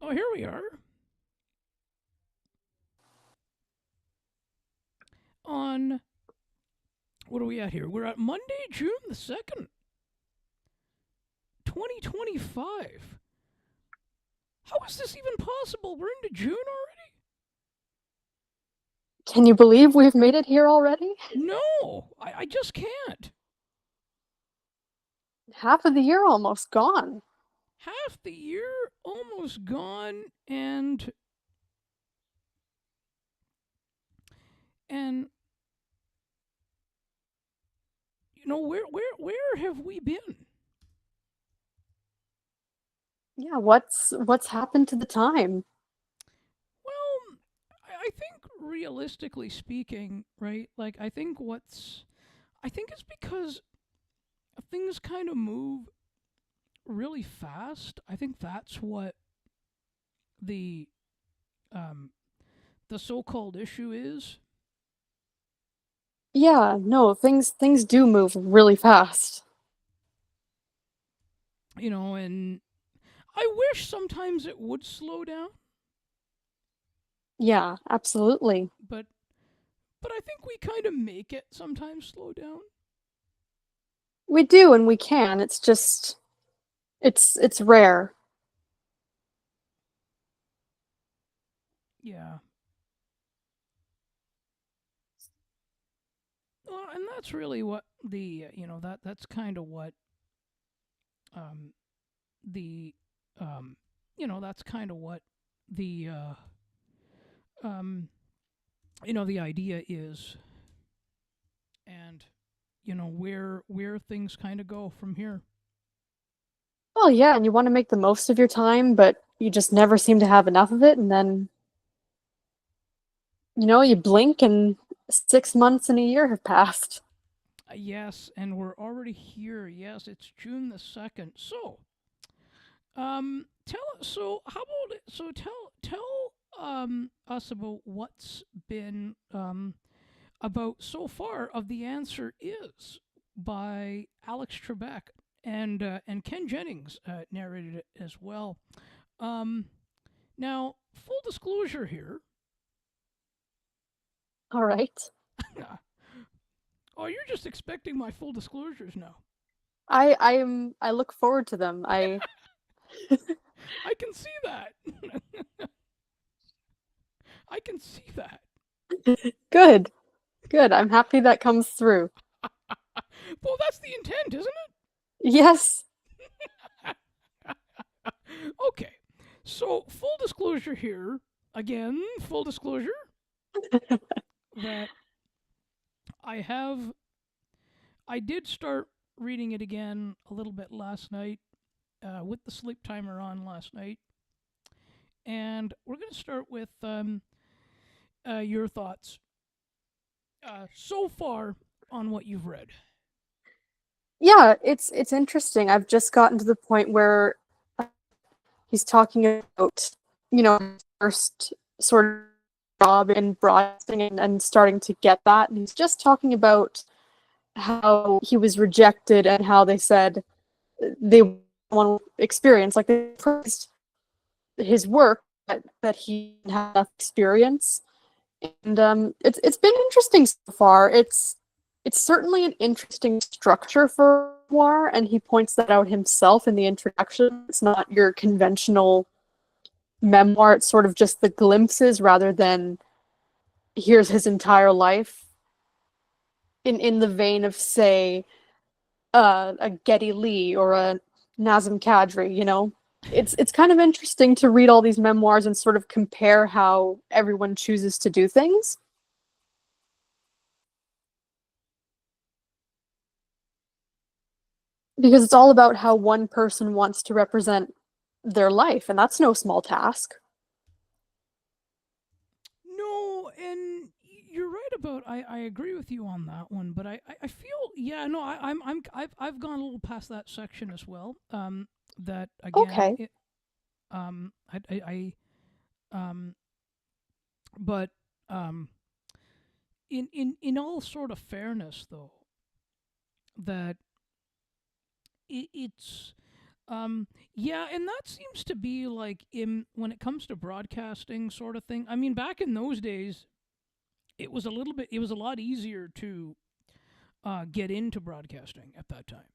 Oh, here we are on what are we at here? We're at Monday, June the 2nd, 2025. How is this even possible? We're into June already? Can you believe we've made it here already? No, I just can't. Half of the year almost gone. Half the year almost gone, and where have we been? Yeah, what's happened to the time? Well, I think realistically speaking, right? Like I think it's because things kind of move really fast. I think that's what the um, the so-called issue is. Yeah, no, things do move really fast. And I wish sometimes it would slow down, Yeah, absolutely. but I think we kind of make it sometimes slow down. We do and we can. It's just it's rare. Yeah. Well, and that's really what that's kind of what um, the that's kind of what the um, the idea is, and where things kind of go from here. Well, yeah, and you want to make the most of your time, but you just never seem to have enough of it, and then, you blink and 6 months and a year have passed. Yes, and we're already here. Yes, it's June the 2nd. So, tell so how about it? So tell us about what's been about so far of the answer is by Alex Trebek and Ken Jennings narrated it as well. Um, Now, full disclosure here. All right. Oh, you're just expecting my full disclosures now. I look forward to them. I I can see that. I can see that. Good. Good. I'm happy that comes through. Well, that's the intent, isn't Yes. it? Okay. So, full disclosure here. Again, full disclosure that I have I did start reading it again a little bit last night with the sleep timer on last night. And we're going to start with your thoughts so far on what you've read. Yeah, it's interesting. I've just gotten to the point where he's talking about, first sort of job in broadcasting and starting to get that. And he's just talking about how he was rejected and how they said they want to experience, like they praised his work, that he had enough experience. And it's been interesting so far. It's certainly an interesting structure for a memoir, and he points that out himself in the introduction. It's not your conventional memoir. It's sort of just the glimpses rather than here's his entire life in the vein of, say, a Getty Lee or a Nazim Kadri. It's kind of interesting to read all these memoirs and sort of compare how everyone chooses to do things, because it's all about how one person wants to represent their life, and that's no small task. No, and you're right about. I agree with you on that one, but I feel yeah no I've gone a little past that section as well. That again Okay. it I but um in all sort of fairness though that it's Yeah, and that seems to be like in when it comes to broadcasting sort of thing. I mean, back in those days, it was a lot easier to get into broadcasting at that time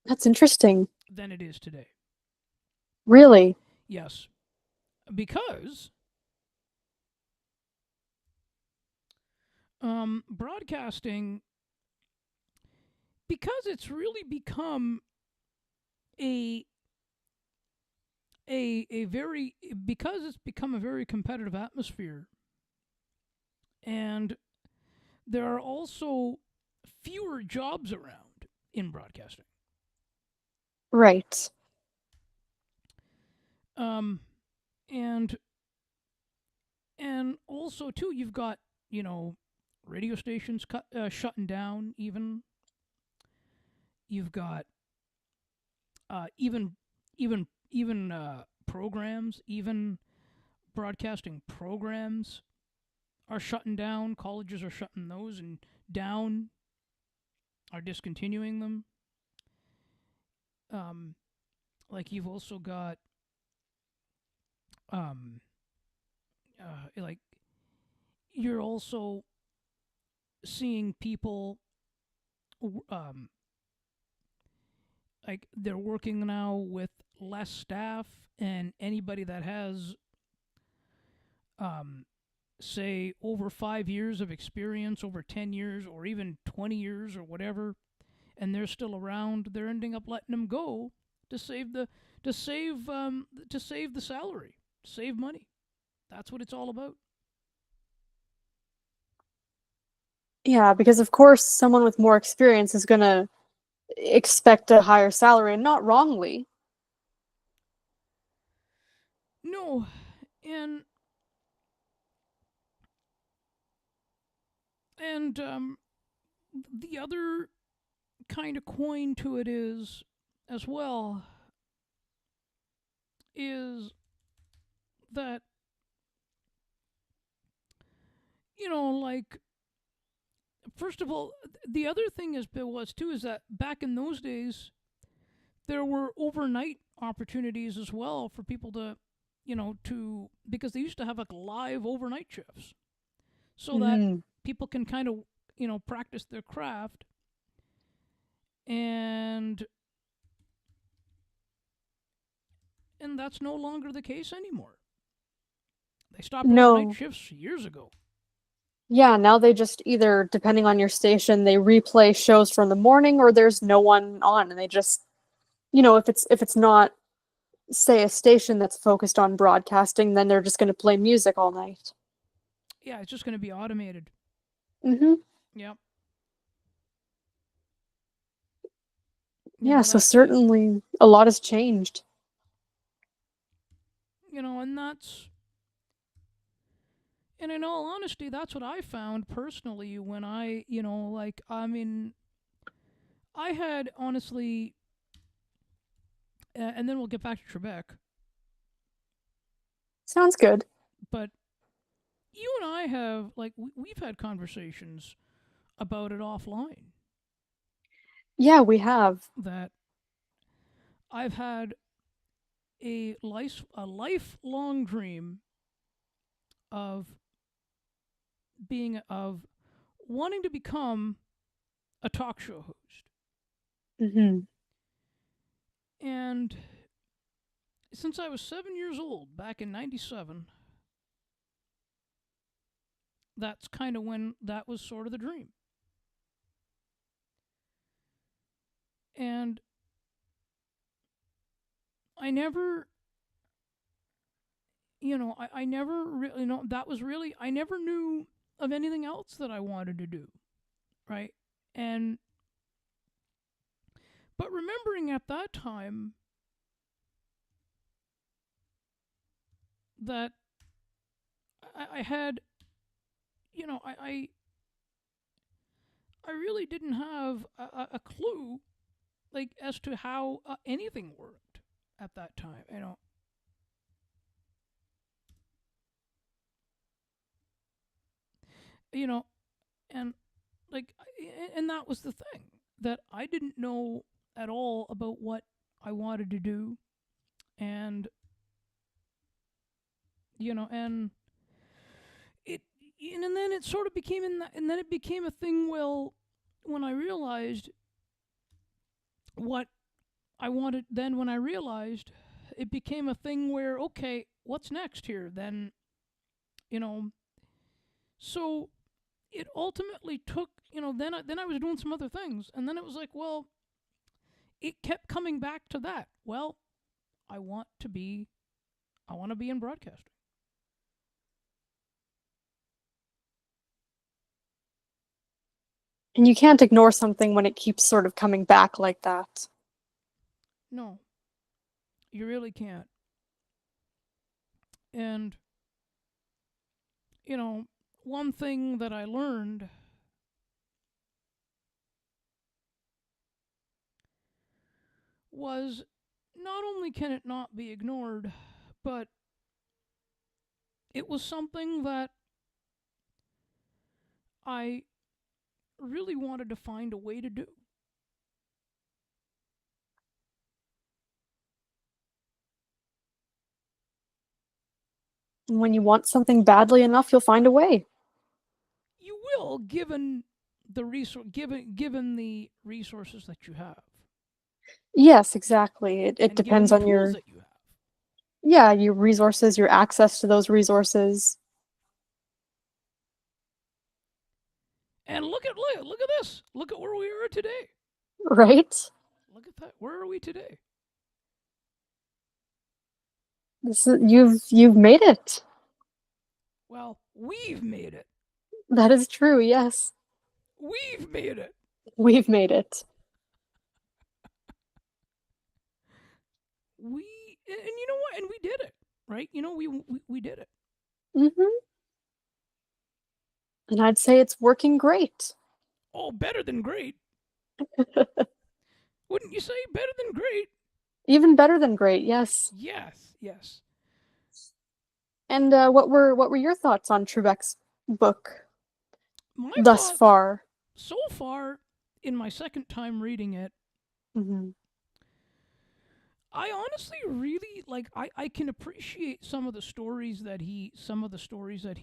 That's interesting. than it is today. Really? Yes, because broadcasting, because it's really become a a very because it's become a very competitive atmosphere, and there are also fewer jobs around in broadcasting. Right. Um, and and also too, you've got you know radio stations shutting down. You've got even programs, even broadcasting programs are shutting down. Colleges are shutting those and down, are discontinuing them. Um, like you've also got um, like you're also seeing people um, like they're working now with less staff, and anybody that has um, say over 5 years of experience, over 10 years, or even 20 years or whatever, and they're still around, they're ending up letting them go to save the to save the salary, save money. That's what it's all about. Yeah, because of course someone with more experience is gonna expect a higher salary, and not wrongly. No, and and the other kind of coin to it is as well is that like first of all, the other thing is was too is that back in those days there were overnight opportunities as well for people to to because they used to have like live overnight shifts so that Hmm. people can kind of practice their craft, and that's no longer the case anymore. They stopped overnight No. shifts years ago. Yeah, now they just either, depending on your station, they replay shows from the morning or there's no one on and they just, if it's not, say, a station that's focused on broadcasting, then they're just going to play music all night. Yeah, it's just going to be automated. Hmm. Yep. Yeah, so That's it. certainly a lot has changed. And and in all honesty, that's what I found personally when I mean, I had honestly, and then we'll get back to Trebek, Sounds good. but you and I have like we've had conversations about it offline Yeah, we have. that I've had a lifelong dream of of wanting to become a talk show host. Hmm. And since I was 7 years old back in '97, that's kind of when that was sort of the dream. And I never, I never really, that was really, I never knew of anything else that I wanted to do, right? And, but remembering at that time that I had, I really didn't have a clue, like, as to how anything worked at that time, you know, and like, and that was the thing, that I didn't know at all about what I wanted to do. And and it and then it sort of became in that, and then it became a thing. Well, when I realized what I wanted, then when I realized, it became a thing where, okay, what's next here then? you know so it ultimately took, then I was doing some other things, and then it was like, well, it kept coming back to that. Well, I want to be I want to be in broadcasting. And you can't ignore something when it keeps sort of coming back like that. No, you really can't. And you know, one thing that I learned was, not only can it not be ignored, but it was something that I really wanted to find a way to do. And when you want something badly enough, you'll find a way. You will, given the resources that you have, Yes, exactly. It and given depends the on tools your, that you have. yeah, your resources, your access to those resources. And look at this. Look at where we are today. Right? Look at that. Where are we today? You've made it. Well, we've made it. That is true, yes. We've made it. We've made it. And you know what? And we did it, right? We did it. Hmm. And I'd say it's working great. Oh, better than great. Wouldn't you say? Better than great. Even better than great, yes. Yes, yes. And what were your thoughts on Trebek's book My thus thoughts far? so far, in my second time reading it, Hmm. I honestly really like. I can appreciate some of the stories that he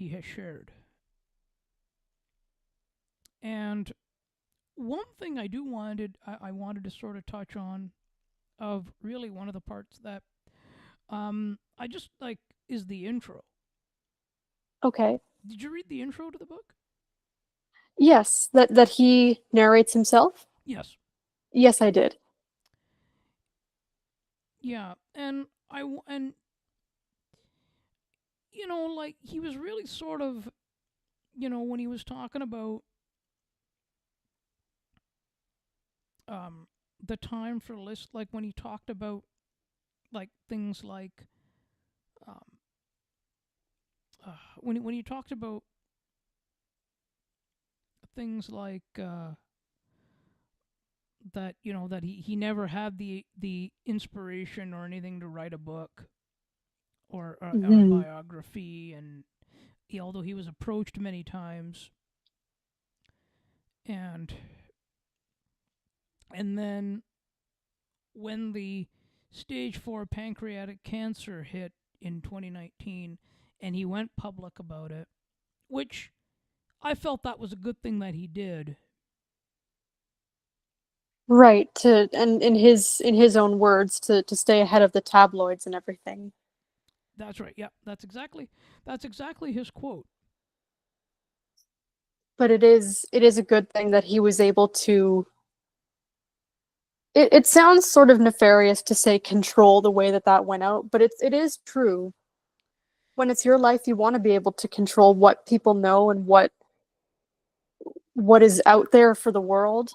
has shared. And one thing I wanted to sort of touch on, of really one of the parts that I just like, is the intro. Okay. Did you read the intro to the book? Yes, that he narrates himself. Yes. Yes, I did. Yeah, and like, he was really sort of, when he was talking about um the time for list, like when he talked about, like, things like, um when he talked about things like, that, that he never had the inspiration or anything to write a book, or a Hmm. biography. And although he was approached many times, and then when the stage 4 pancreatic cancer hit in 2019, and he went public about it, which I felt that was a good thing that he did. Right, to and in his own words, to stay ahead of the tabloids and everything. That's right. Yeah, that's exactly his quote. But it is a good thing that he was able to, it sounds sort of nefarious to say control the way that that went out, but it is true. When it's your life, you want to be able to control what people know and what is out there for the world.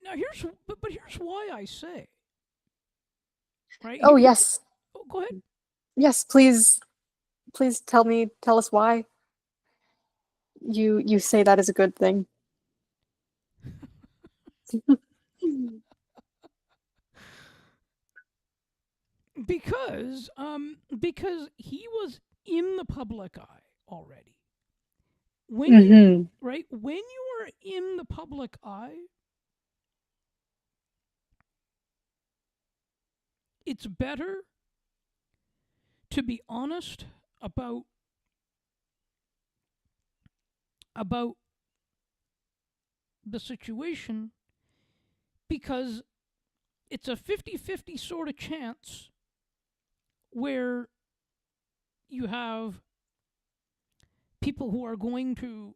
Now but here's why I say, right Oh here. yes. Oh, go ahead. Yes, please tell us why you say that is a good thing. Because he was in the public eye already. when you Mm-hmm. right when you are in the public eye, it's better to be honest about about the situation, because it's a 50-50 sort of chance where you have people who are going to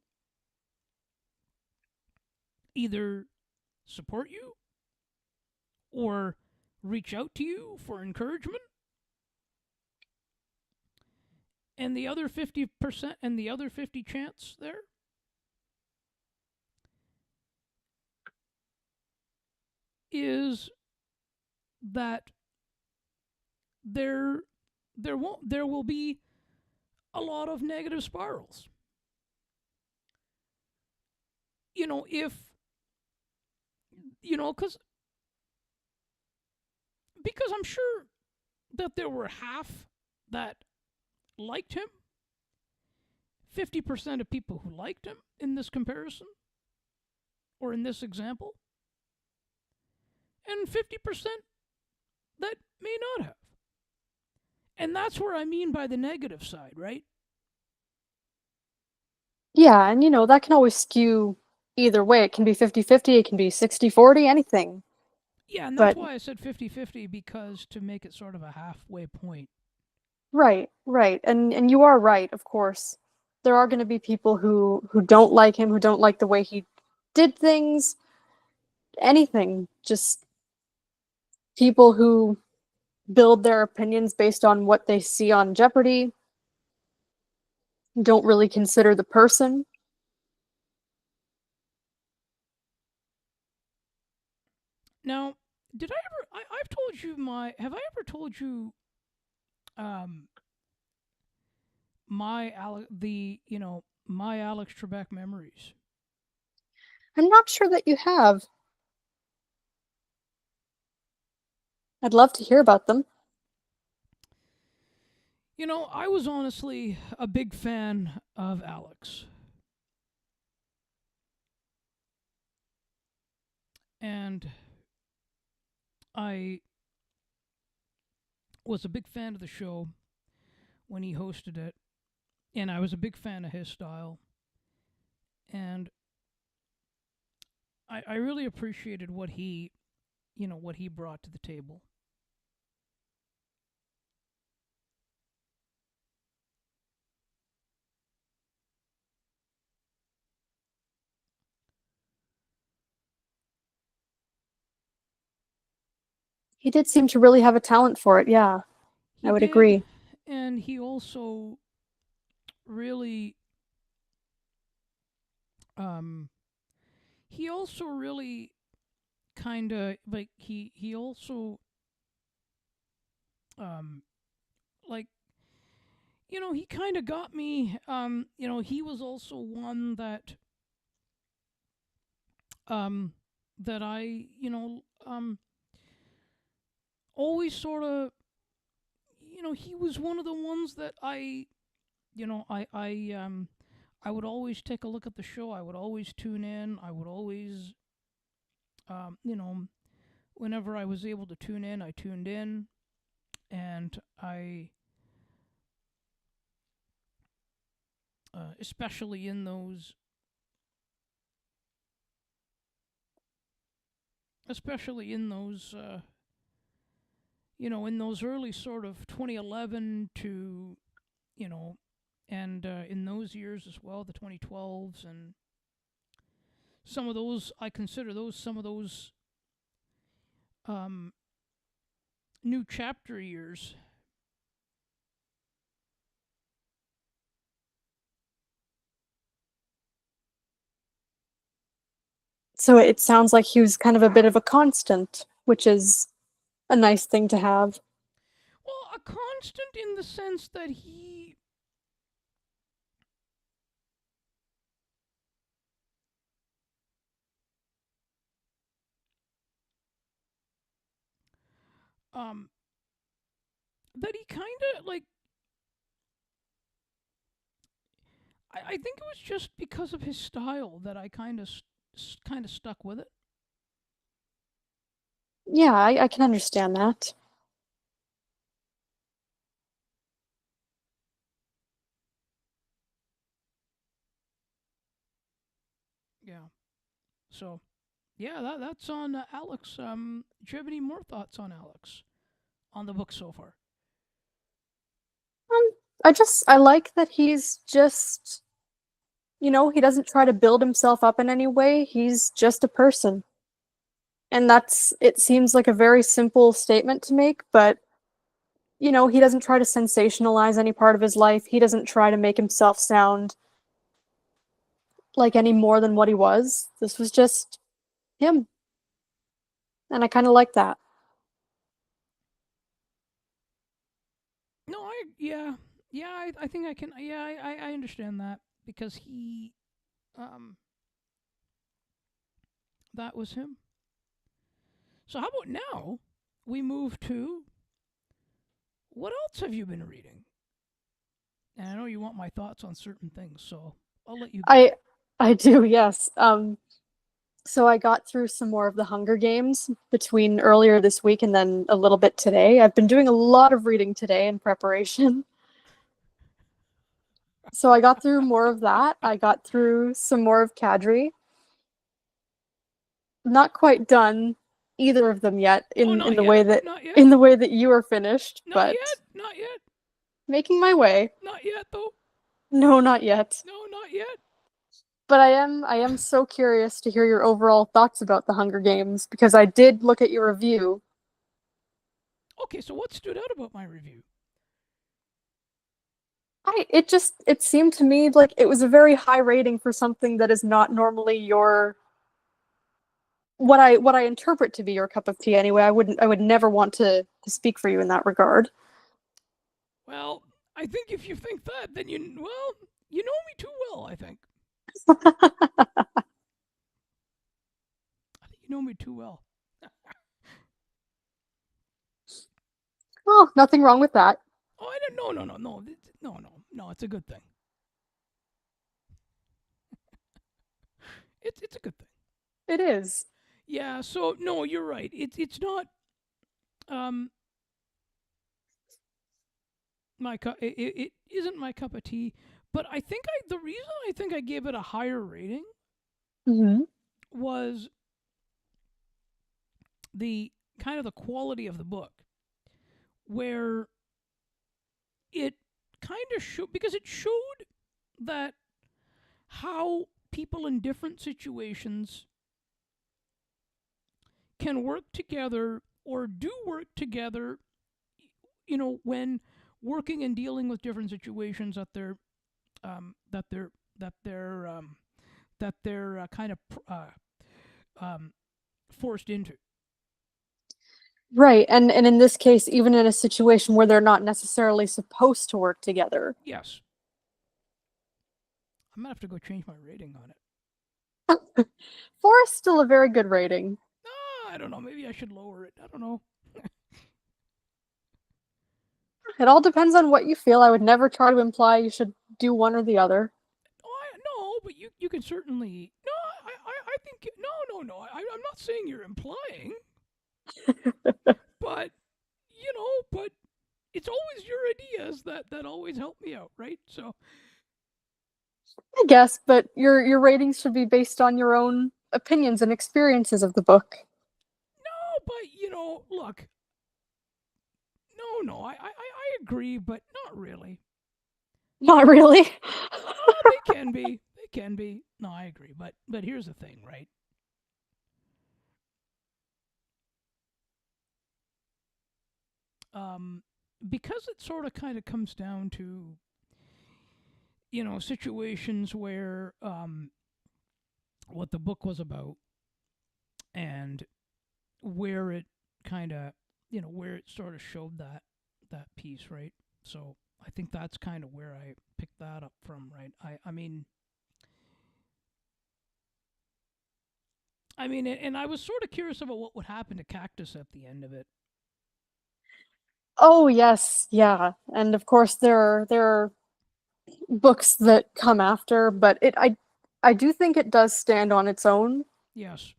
either support you or reach out to you for encouragement, and the other 50% and the other 50 chance there is that there there will be a lot of negative spirals. If because I'm sure that there were half that liked him, 50% of people who liked him in this comparison or in this example, and 50% that may not have. And that's where I mean by the negative side, right? Yeah, and that can always skew either way. It can be 50-50, it can be 60-40, anything. Yeah, and that's But why I said 50-50, because to make it sort of a halfway point. right, right. And you are right, of course. There are going to be people who don't like him, who don't like the way he did things, anything. Just people who build their opinions based on what they see on Jeopardy, don't really consider the person. Now, did I ever? I've told you my. Have I ever told you um, my Alex Trebek memories? I'm not sure that you have. I'd love to hear about them. I was honestly a big fan of Alex, and I was a big fan of the show when he hosted it, and I was a big fan of his style, and I really appreciated what he brought to the table. He did seem to really have a talent for it. Yeah, I He would did, agree. and really, um, he also really kind of like he also um like he kind of got me. He was also one um that I always sort of he was one of the ones that I would always take a look at the show. I would always tune in. I would always um you know whenever I was able to tune in, I tuned in, and I especially in those in those early sort of 2011 to you know and in those years as well, the 2012s, and some of those, I consider those some of those um, new chapter years. So it sounds like he was kind of a bit of a constant, which is a nice thing to have. Well, a constant in the sense that he um, kind of like, I think it was just because of his style that I kind of stuck with it. Yeah, I can understand that. Yeah. So yeah, that's on Alex. Do you have any more thoughts on Alex on the book so far? Um, I like that he's just, he doesn't try to build himself up in any way. He's just a person. And it seems like a very simple statement to make, but he doesn't try to sensationalize any part of his life. He doesn't try to make himself sound like any more than what he was. This was just him. And I kind of like that. No, I think I can. Yeah, I understand that because he um that was him. So how about now we move to what else have you been reading? And I know you want my thoughts on certain things, so I'll let you go. I I do, yes. So I got through some more of the Hunger Games between earlier this week and then a little bit today. I've been doing a lot of reading today in preparation. So I got through more of that. I got through some more of Kadri. Not quite done either of them yet Oh, in not in the yet, way that not yet, in the way that you are finished, not but yet, not yet, making my way. not yet though. No, not yet. No, not yet. But I am so curious to hear your overall thoughts about the Hunger Games because I did look at your review. Okay, so what stood out about my review? It seemed to me like it was a very high rating for something that is not normally your what I interpret to be your cup of tea anyway. I would never want to speak for you in that regard. Well, I think if you think that, then you know me too well. I think you know me too well. Oh, nothing wrong with that. Oh, I didn't. No, no, no, no, no, no, no. It's a good thing. It's a good thing. It is. Yeah. So no, you're right. It's not um my cup. It isn't my cup of tea. But I think the reason I think I gave it a higher rating Hmm. was the kind of the quality of the book, where it kind of showed because it showed that how people in different situations can work together or do work together, when working and dealing with different situations that they're um, that they're that they're kind of um, forced into. Right. And in this case, even in a situation where they're not necessarily supposed to work together. Yes, I'm gonna have to go change my rating on it. Four is still a very good rating. I don't know. Maybe I should lower it. I don't know. It all depends on what you feel. I would never try to imply you should do one or the other. No, but you can certainly no. I think no, no, no. I'm not saying you're implying, but but it's always your ideas that always help me out, right? So I guess, but your ratings should be based on your own opinions and experiences of the book. no, but look, no, no, I agree, but not really. Not really. Oh, they can be. No, I agree, but here's the thing, right? Um, because it sort of kind of comes down to situations where what the book was about and where it kind of where it sort of showed that piece, right? So I think that's kind of where I picked that up from, right? I mean, and I was sort of curious about what would happen to Cactus at the end of it. Oh yes, yeah. And of course there are books that come after, but I do think it does stand on its own Yes.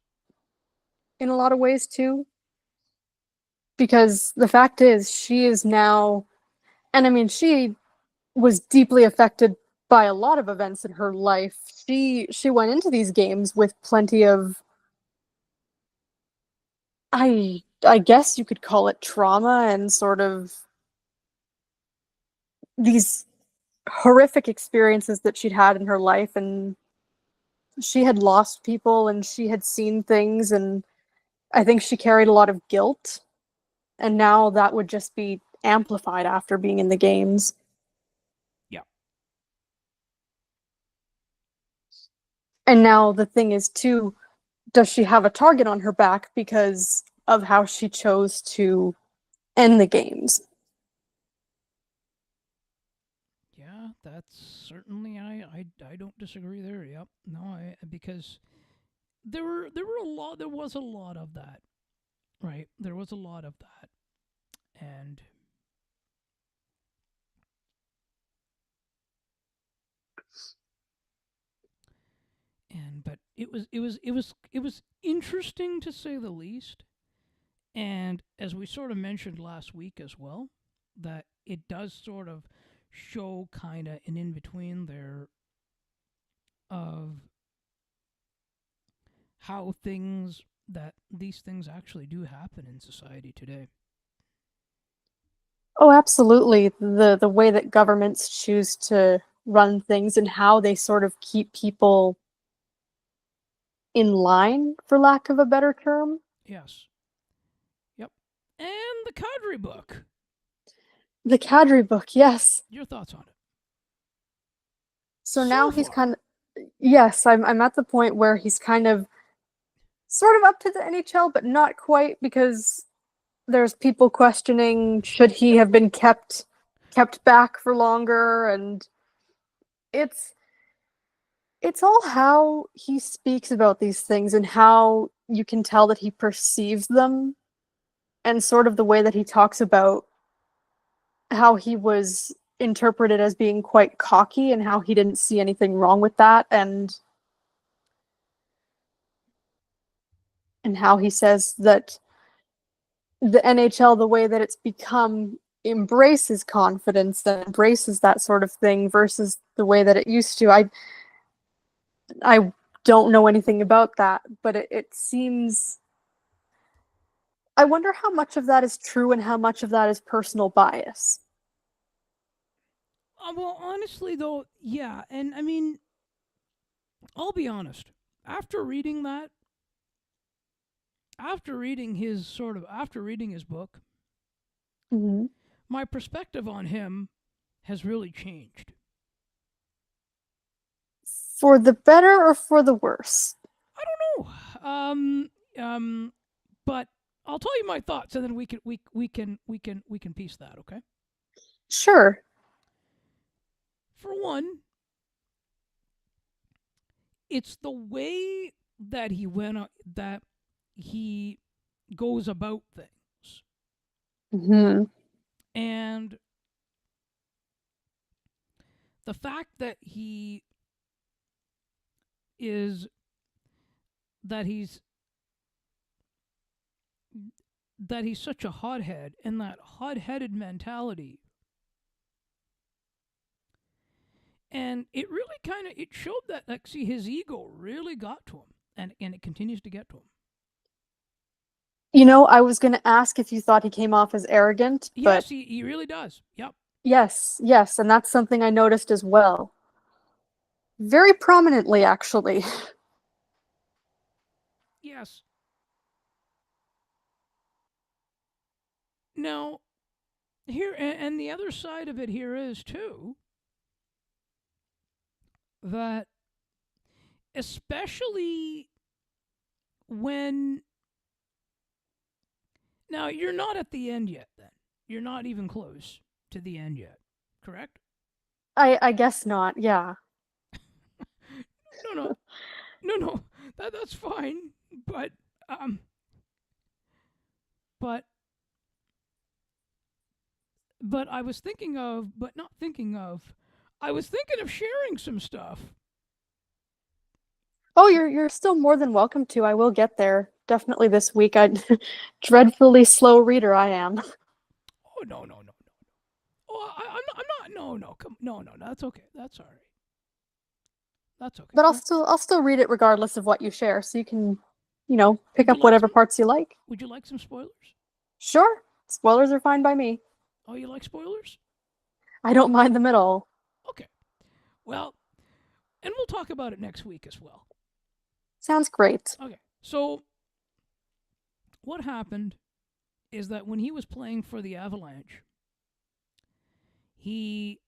in a lot of ways too, because the fact is she is now, and I mean she was deeply affected by a lot of events in her life. She went into these games with plenty of, I guess you could call it trauma and sort of these horrific experiences that she'd had in her life, and she had lost people and she had seen things, and I think she carried a lot of guilt, and now that would just be amplified after being in the games. Yeah. And now the thing is too, does she have a target on her back because of how she chose to end the games? Yeah, that's certainly I don't disagree there. Yep. No, I because there a lot there was a lot of that, right? There was a lot of that. And but it was interesting to say the least. And as we sort of mentioned last week as well, that it does sort of show kind of an in between there of how things that these things actually do happen in society today. Oh, absolutely. The way that governments choose to run things and how they sort of keep people in line, for lack of a better term. Yes. Yep. And the Cadre book. The Cadre book, yes. Your thoughts on it So so now he's far? kind of, yes, I'm at the point where he's kind of sort of up to the NHL, but not quite, because there's people questioning should he have been kept back for longer, and it's it's all how he speaks about these things and how you can tell that he perceives them, and sort of the way that he talks about how he was interpreted as being quite cocky and how he didn't see anything wrong with that, and how he says that the NHL, the way that it's become, embraces confidence and embraces that sort of thing versus the way that it used to. I don't know anything about that, but it seems, I wonder how much of that is true and how much of that is personal bias. Well, honestly, though, yeah. And I mean, I'll be honest. After reading that, after reading his book, Mhm. my perspective on him has really changed. For the better or for the worse? I don't know. Um, but I'll tell you my thoughts, and then we can piece that. Okay. Sure. For one, it's the way that he goes about things, Hmm. and the fact is that he's that he's such a hothead, and that hot-headed mentality, and it really kind of it showed that, like, see, his ego really got to him, and it continues to get to him. You know, I was going to ask if you thought he came off as arrogant, but Yes, he really does. Yep. yes, yes, and that's something I noticed as well. Very prominently, actually. Yes. Now, here, and the other side of it here is too that, especially when, now, you're not at the end yet, then you're not even close to the end yet, correct? I guess not, yeah. No, no, no. That's fine. But um, but but I was thinking of, but not thinking of. I was thinking of sharing some stuff. Oh, you're still more than welcome to. I will get there. Definitely this week. I dreadfully slow reader I am. Oh no no no no. Oh, I'm not. No no come no no. That's okay. That's all right. That's okay. But I'll still read it regardless of what you share, so you can, pick Would you up like whatever some? parts you like. Would you like some spoilers? Sure. Spoilers are fine by me. Oh, you like spoilers? I don't mind them at all. Okay. Well, and we'll talk about it next week as well. Sounds great. Okay. So what happened is that when he was playing for the Avalanche, he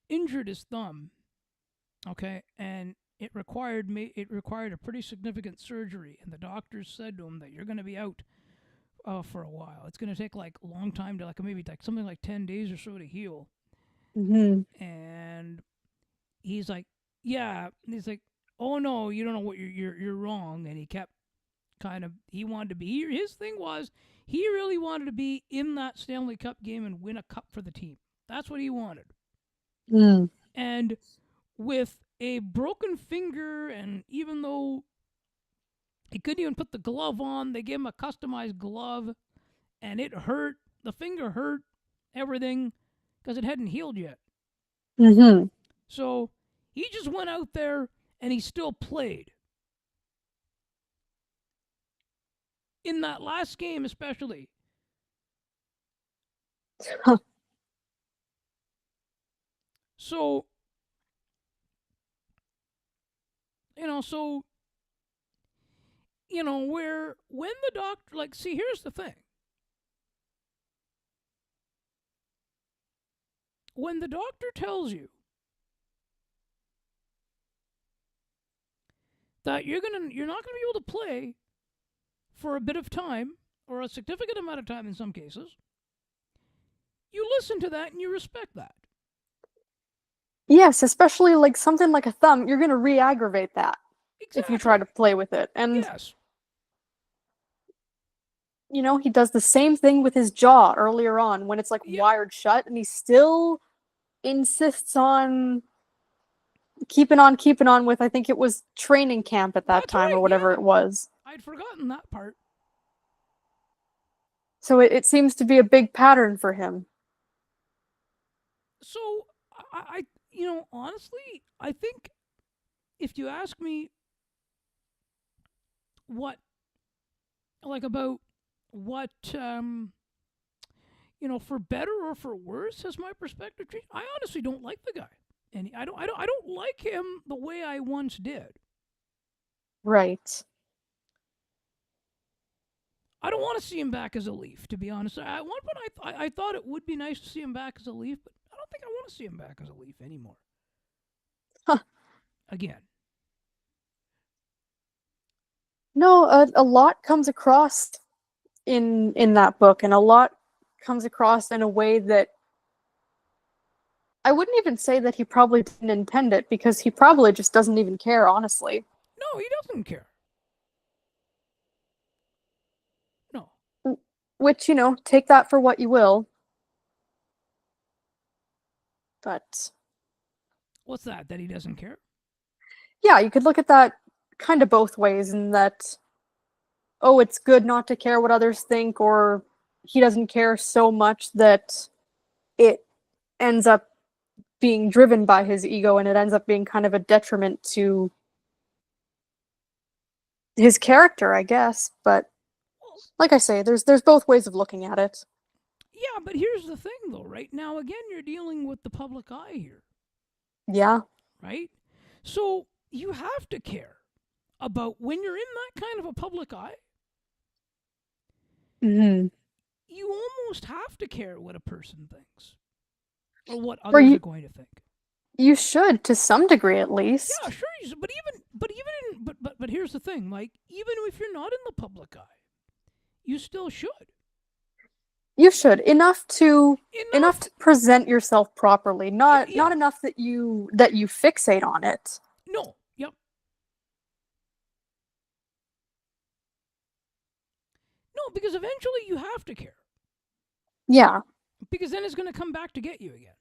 injured his thumb. Okay, and it required a pretty significant surgery, and the doctors said to him that you're going to be out for a while. It's going to take like a long time to like maybe like something like 10 days or so to heal. Hmm. And he's like, yeah. And he's like, oh no, you don't know what you're wrong. And he kept he wanted to be. His thing was he really wanted to be in that Stanley Cup game and win a cup for the team. That's what he wanted. Mm. And with a broken finger, and even though he couldn't even put the glove on, they gave him a customized glove, and it hurt. The finger hurt, everything, because it hadn't healed yet. Hmm. So he just went out there and he still played. In that last game, especially. So, so, where, when the doctor, like, see, here's the thing. When the doctor tells you that you're not gonna be able to play for a bit of time, or a significant amount of time in some cases, you listen to that and you respect that. Yes, especially like something like a thumb, you're gonna re-aggravate that if you try to Exactly. play with it. And Yes. he does the same thing with his jaw earlier on when it's like Yep. wired shut, and he still insists on keeping on with, I think it was training camp at that That's time right. or whatever Yeah. it was. I'd forgotten that part. So it seems to be a big pattern for him. So honestly, I think if you ask me what, like, about what, for better or for worse, has my perspective changed? I honestly don't like the guy, and I don't like him the way I once did. Right. I don't want to see him back as a Leaf, to be honest. At one point, I thought it would be nice to see him back as a Leaf, but I don't think I want to see him back as a Leaf anymore. Huh. Again. No, a lot comes across in that book, and a lot comes across in a way that I wouldn't even say that he probably didn't intend it, because he probably just doesn't even care, honestly. No, he doesn't care. No. Which, take that for what you will. But What's that? That he doesn't care? yeah, you could look at that kind of both ways, in that, oh, it's good not to care what others think, or he doesn't care so much that it ends up being driven by his ego, and it ends up being kind of a detriment to his character, I guess. But Well, like I say, there's both ways of looking at it. yeah, but here's the thing, though. Right now, again, you're dealing with the public eye here, Yeah. right? So you have to care about, when you're in that kind of a public eye. Hmm. You almost have to care what a person thinks, or what Or others are going to think. you should, to some degree at Yeah, least. sure. But here's the thing. Like, even if you're not in the public eye, you still should. You should, enough to Enough. present yourself properly, Yeah. not Yeah. enough that you fixate on it. No. Yep. No, because eventually you have to care. Yeah. Because then it's going to come back to get you again.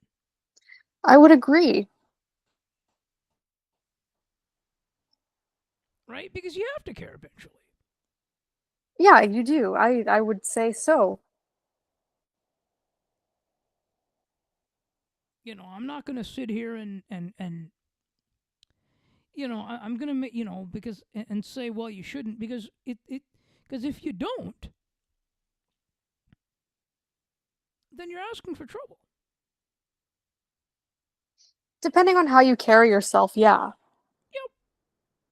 I would agree. right? Because you have to care eventually. Yeah, you do. I would say so. I'm not going to sit here and I'm going to make, because and say, well, you shouldn't, because if you don't, then you're asking for trouble. Depending on how you carry yourself, yeah. Yep.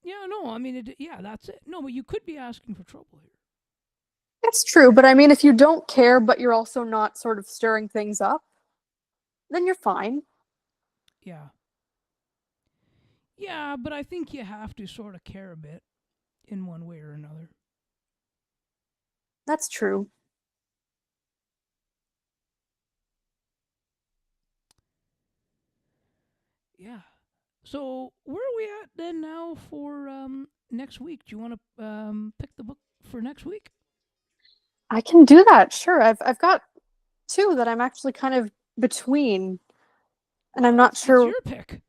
Yeah, no, I mean, yeah, that's it. No, but you could be asking for trouble here. It's true, but I mean, if you don't care, but you're also not sort of stirring things up, then you're fine. Yeah. Yeah, but I think you have to sort of care a bit in one way or another. That's true. Yeah. So where are we at then now for next week? Do you want to pick the book for next week? I can do that, sure. I've got two that I'm actually kind of between, and Well, I'm not it's sure. your pick.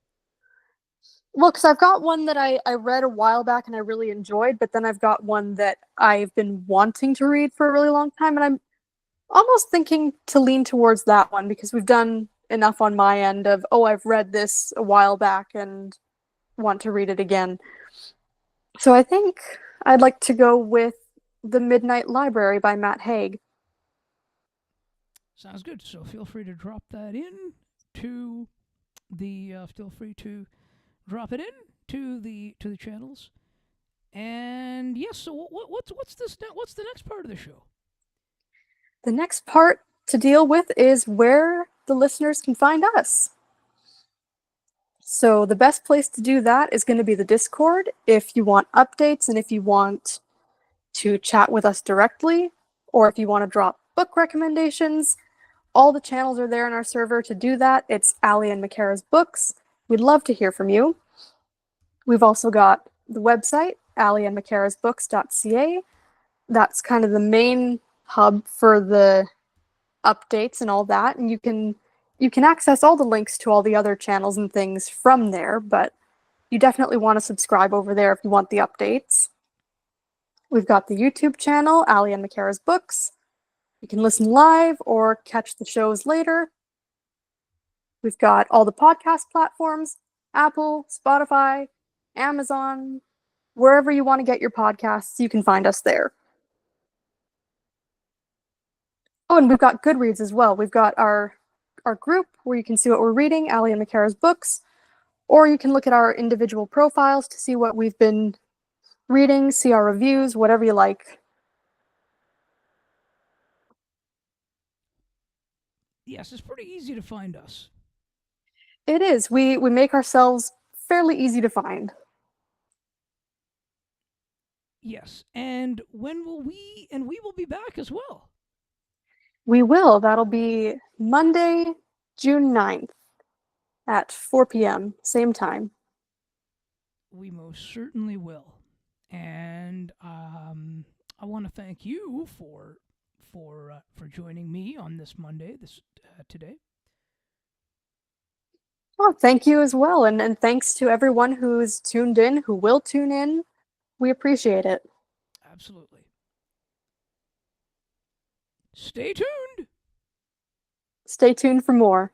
Well, because I've got one that I read a while back and I really enjoyed, but then I've got one that I've been wanting to read for a really long time, and I'm almost thinking to lean towards that one because we've done enough on my end of, oh, I've read this a while back and want to read it again. So I think I'd like to go with The Midnight Library by Matt Haig. Sounds good. So feel free to drop that in to the. Feel free to drop it in to the channels. And yes, so what's the next part of the show? The next part to deal with is where the listeners can find us. So the best place to do that is going to be the Discord if you want updates and if you want to chat with us directly, or if you want to drop book recommendations. All the channels are there in our server to do that. It's Ali and Makara's Books. We'd love to hear from you. We've also got the website, aliandmacarasbooks.ca. That's kind of the main hub for the updates and all that, and you can access all the links to all the other channels and things from there, but you definitely want to subscribe over there if you want the updates. We've got the YouTube channel, Ali and Makara's Books. You can listen live or catch the shows later. We've got all the podcast platforms, Apple, Spotify, Amazon, wherever you want to get your podcasts, you can find us there. Oh, and we've got Goodreads as well. We've got our group where you can see what we're reading, Ali and Makara's Books, or you can look at our individual profiles to see what we've been reading, see our reviews, whatever you like. Yes, it's pretty easy to find us. It is. We make ourselves fairly easy to find. Yes, and when will we? And we will be back as well. We will. That'll be Monday, June 9th at 4 p.m., same time. We most certainly will. And I want to thank you for joining me on this Monday, this today. Well, thank you as well. And thanks to everyone who's tuned in, who will tune in. We appreciate it. Absolutely. Stay tuned. Stay tuned for more.